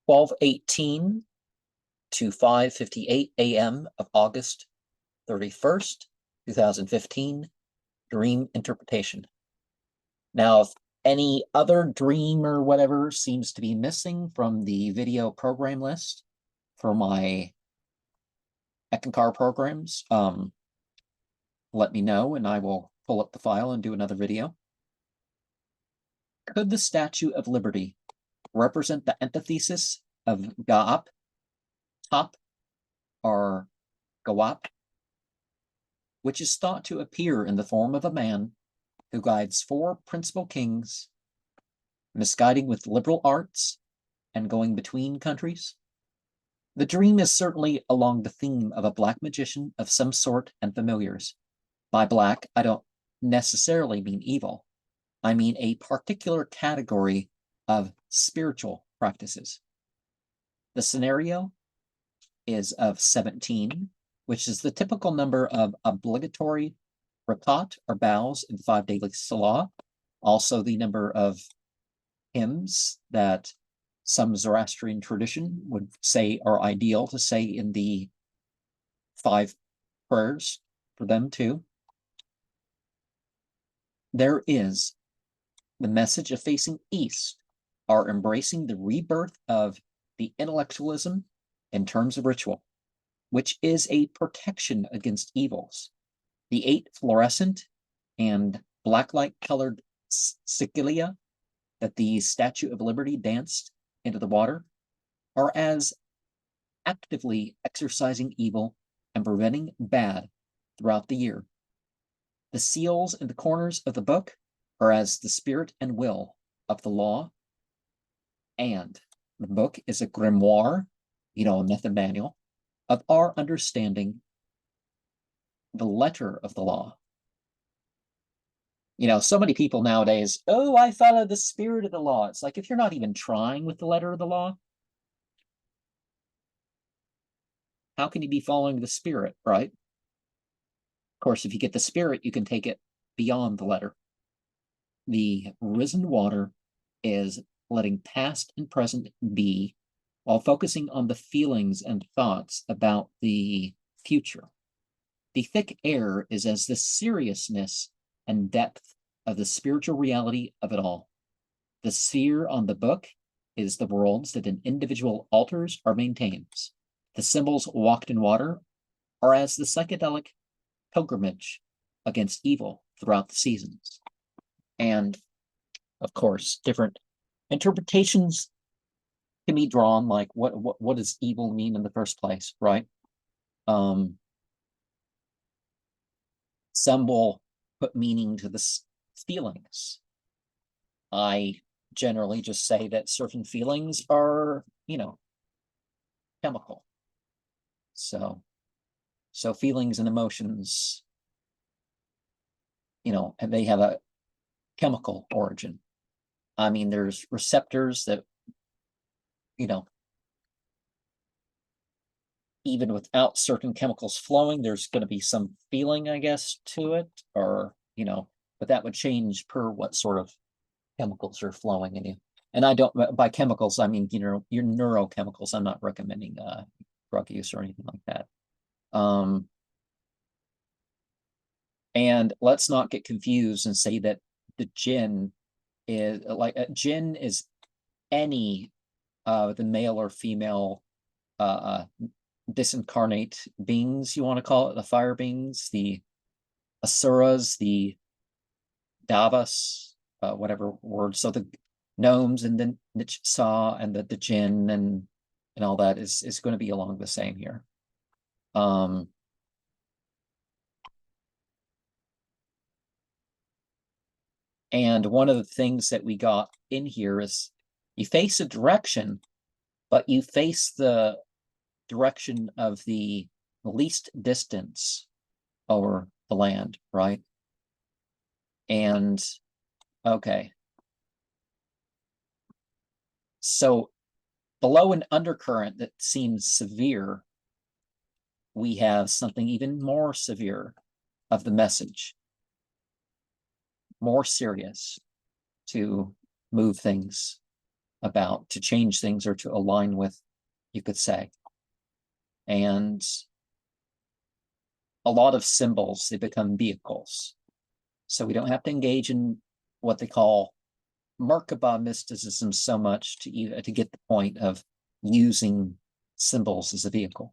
12:18 to 5:58 a.m. of August 31st, 2015, dream interpretation. Now, if any other dream or whatever seems to be missing from the video program list for my Eckankar programs, let me know and I will pull up the file and do another video. Could the Statue of Liberty represent the antithesis of Gaap, top, or Gawap, which is thought to appear in the form of a man who guides four principal kings, misguiding with liberal arts and going between countries? The dream is certainly along the theme of a black magician of some sort and familiars. By black, I don't necessarily mean evil. I mean a particular category of spiritual practices. The scenario is of 17, which is the typical number of obligatory rakat or bows in the 5 daily salah, also the number of hymns that some Zoroastrian tradition would say are ideal to say in the 5 prayers for them too. There is the message of facing east, are embracing the rebirth of the intellectualism in terms of ritual, which is a protection against evils. The 8 fluorescent and blacklight colored cilia that the Statue of Liberty danced into the water are as actively exercising evil and preventing bad throughout the year. The seals in the corners of the book are as the spirit and will of the law, and the book is a grimoire, a method manual of our understanding the letter of the law. So many people nowadays, oh, I follow the spirit of the law. It's like, if you're not even trying with the letter of the law, how can you be following the spirit, right? Of course, if you get the spirit, you can take it beyond the letter. The risen water is letting past and present be while focusing on the feelings and thoughts about the future. The thick air is as the seriousness and depth of the spiritual reality of it all. The sphere on the book is the worlds that an individual alters or maintains. The symbols walked in water are as the psychedelic pilgrimage against evil throughout the seasons. And, of course, different interpretations can be drawn, like what does evil mean in the first place, right? Some will put meaning to the feelings. I generally just say that certain feelings are, chemical. So feelings and emotions, and they have a chemical origin. I mean, there's receptors that, even without certain chemicals flowing, there's going to be some feeling, I guess, to it, or, but that would change per what sort of chemicals are flowing in you. And I don't, by chemicals, I mean, your neurochemicals. I'm not recommending drug use or anything like that. And let's not get confused and say that the jinn is like jinn is any the male or female disincarnate beings, you want to call it, the fire beings, the asuras, the davas, whatever word. So the gnomes and the nitsa and the jinn and all that is going to be along the same here. And one of the things that we got in here is you face a direction, but you face the direction of the least distance over the land, right? And okay. So below an undercurrent that seems severe, we have something even more severe of the message, more serious to move things about to change things or to align with, you could say. And a lot of symbols, they become vehicles. So we don't have to engage in what they call Merkaba mysticism so much to get the point of using symbols as a vehicle.